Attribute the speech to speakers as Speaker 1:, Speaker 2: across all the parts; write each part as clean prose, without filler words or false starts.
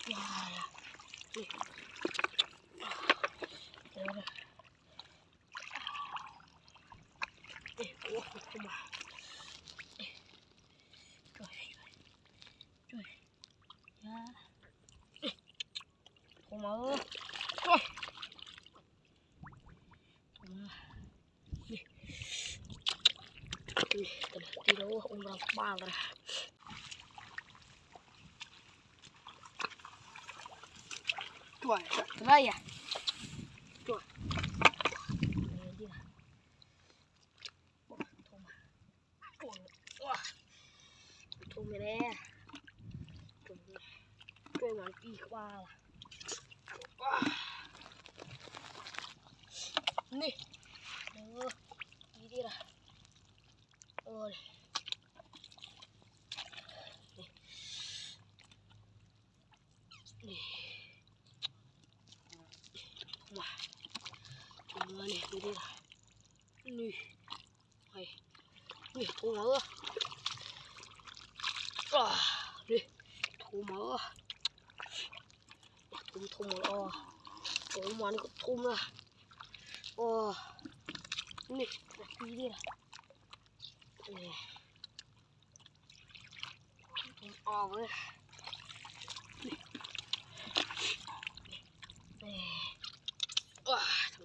Speaker 1: Wah, nih. Không mà. Trời, trời. Ya. Không mở. Trời. Nih. Nih, tadi đâu ông ra ba rồi. Trời, cái đây à? Trời. Này đi nào. Thùng này nè, trôi mà đi qua là nè, đi đi ra, ôi, nè, thùng mà, thùng này đi đi ra, nè, hay, nè thùng nữa, nè thùng nữa, thùng nữa, thùng mà nó có thùng ra, nè, đi đi ra, nè, thùng với, nè,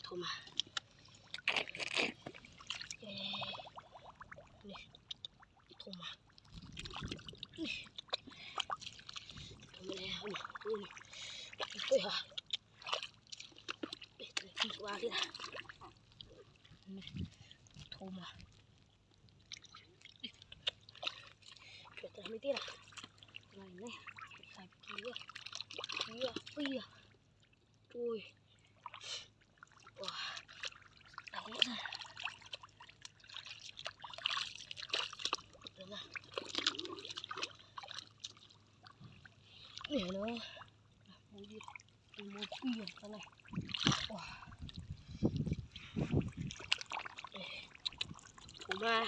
Speaker 1: thùng mà. Thùng mà thùng này nè, ui hả, đi qua đi nào, thùng mà, chuyển tới mấy tiết à, này này, sạch kia, ui, wow, đóng nữa rồi, nè nữa, mua đi, mua kia cái này, wow, thùng ma,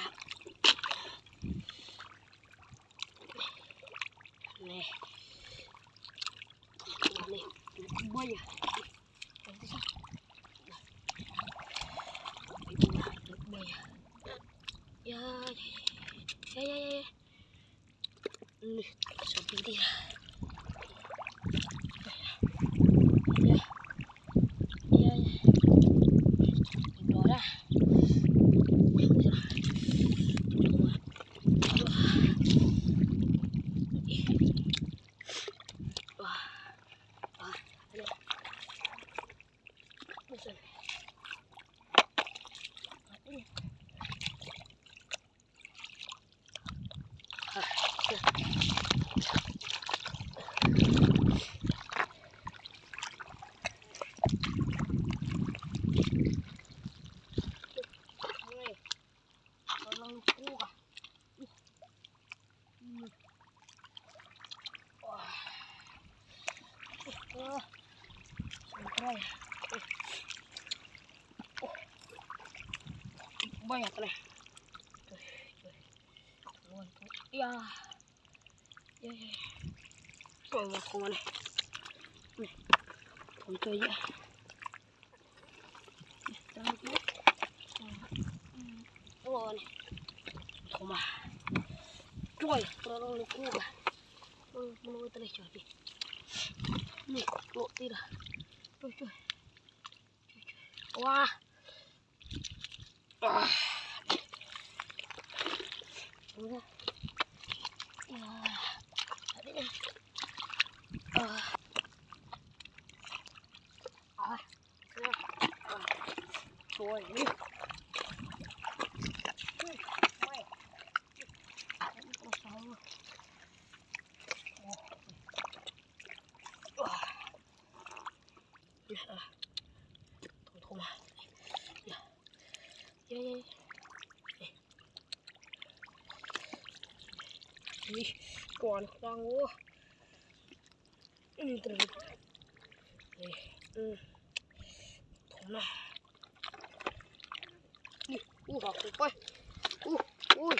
Speaker 1: nè, này, bơi à, bơi à, ya, seperti dia. Ya, Dora. Banyak nih. Ya. Tuh mau ke mana? Nih. Itu aja. Oh nih. Rumah. Cuy, terlalu lucu lah. Menurut terus jadi. Nih, lo tidak. Cuy. Wah. Udah. Ya. Tadi nih. Cuy, nih. Thùng mà. Ih, còn đang ngủ. Từ thùng này. Đi, vào thùng coi. Ui.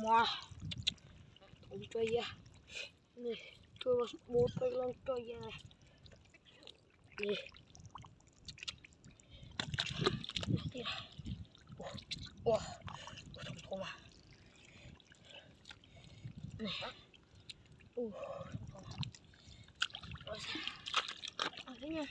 Speaker 1: mà không chơi ra nè chơi vào một tay lên chơi ra nè nè wow thùng thùng à nè thùng thùng rồi thế nha